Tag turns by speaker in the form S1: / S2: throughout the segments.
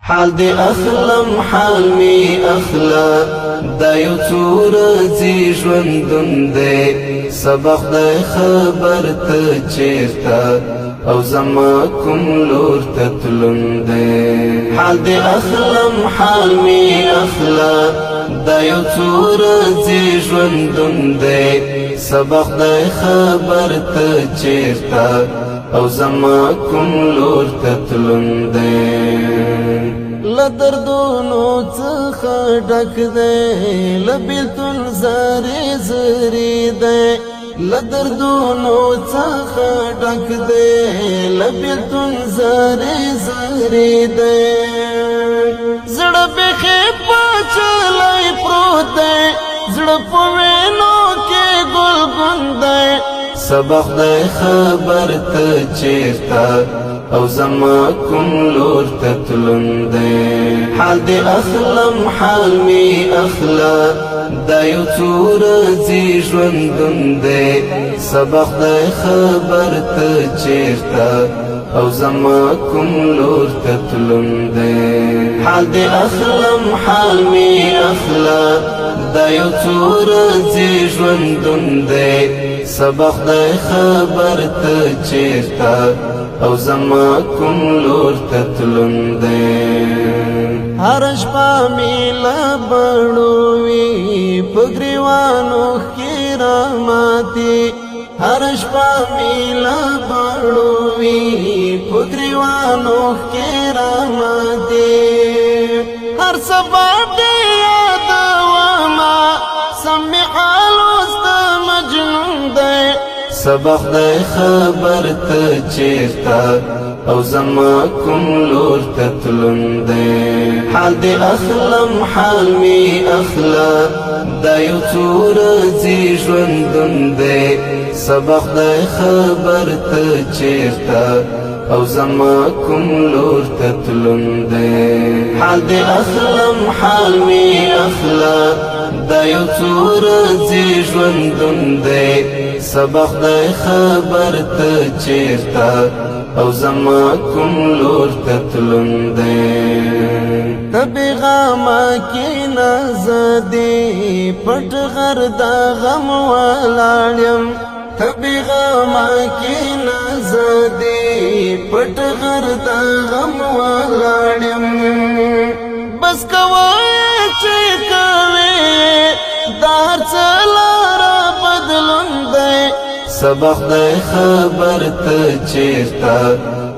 S1: حال دې اخلم حال می اخلا دا یو څو ورځې ژوندون دی سبق د خبر ته چیرته او زما کوم لور ته تلون دی حال دې اخلم حال می اخلا دا یو څو ورځې ژوندون دی سبق د خبر ته چیرته او زما کوم لور ته تلون دی لدردونو څخه ډک دی لبیلتون زری زری دی لدردونو څخه ډک دی لبیلتون زری زری دی زړه بخې پچلای پروت دی زړه په وینو کې ګلګون دی سبق د خبر ته چیرته او زما کوم لور ته تلون دی حال دې اخلم حال می اخلا دا یو څو ورځې ژوندون دی سبق د خبر ته چیرته او زما کوم لور ته تلون دی حال دې اخلم حال می اخلا دا یو څو ورځې ژوندون دی سبق د خبر ته چیرته او زما کوم لور ته تلون دی هر شپه می لبړو وي په ګریوانو کې راماتي هر شپه می لبړو وي په ګریوانو کې راماتي هر سبا دې یادوما سمع حالوست مجنون دی سبق د خبر ته چیرته او زما کوم لور ته تلون دی حال دې اخلم حال می اخلا دا یو څو ورځې ژوندون دی سبق د خبر ته چیرته او زما کوم لور ته تلون دی حال دې اخلم حال می اخلا دا یو څو ورځې ژوندون دی سبق د خبر ته چیرته او زما کوم لور ته تلون دی تبې غما کې نازدې پټ غر د غم ولاړم تبې غما کې نازدې پټ غر د غم ولاړم بس کوي چې کوي دار چلاره بدلون دی سبق د خبر ته چیرته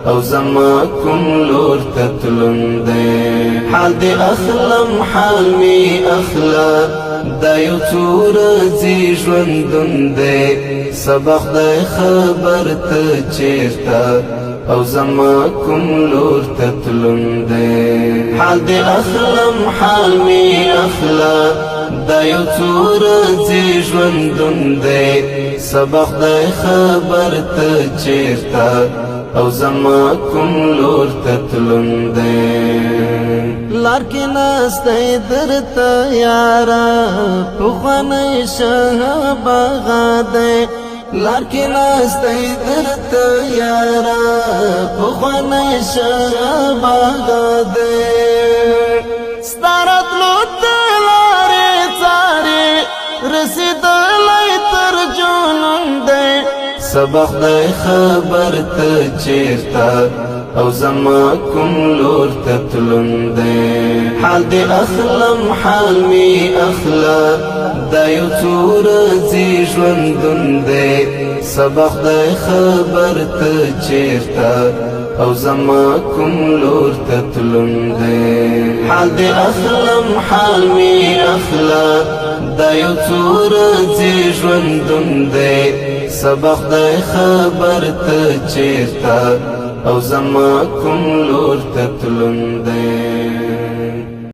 S1: او زما کوم لور ته تلون دی حال دې اخلم حال می اخلا دا یو څو ورځې ژوندون دی سبق د خبر ته چیرته او زما کوم لور ته تلون دی حال دې اخلم حال می اخلا دا یو څو ورځې ژوندون دی سبق د خبر ته چیرته او زما کوم لور ته تلون دی لار کې ناسته درته یارا پخوانی شه باغا دی لار کې ناسته درته یارا پخوانی شه باغا دی ستارت لو رسیدلی تر جنون دی سبق د خبر ته چیرته او زما کوم لور ته تلون دی حال دې اخلم حال می اخلا دا یو څو ورځې ژوندون دی سبق د خبر ته چیرته او زما کوم لور ته تلون دی حال دې اخلم حال می اخلا دا یو څو ورځې ژوندون دی سبق د خبر ته چیرته او زما کوم لور ته تلون دی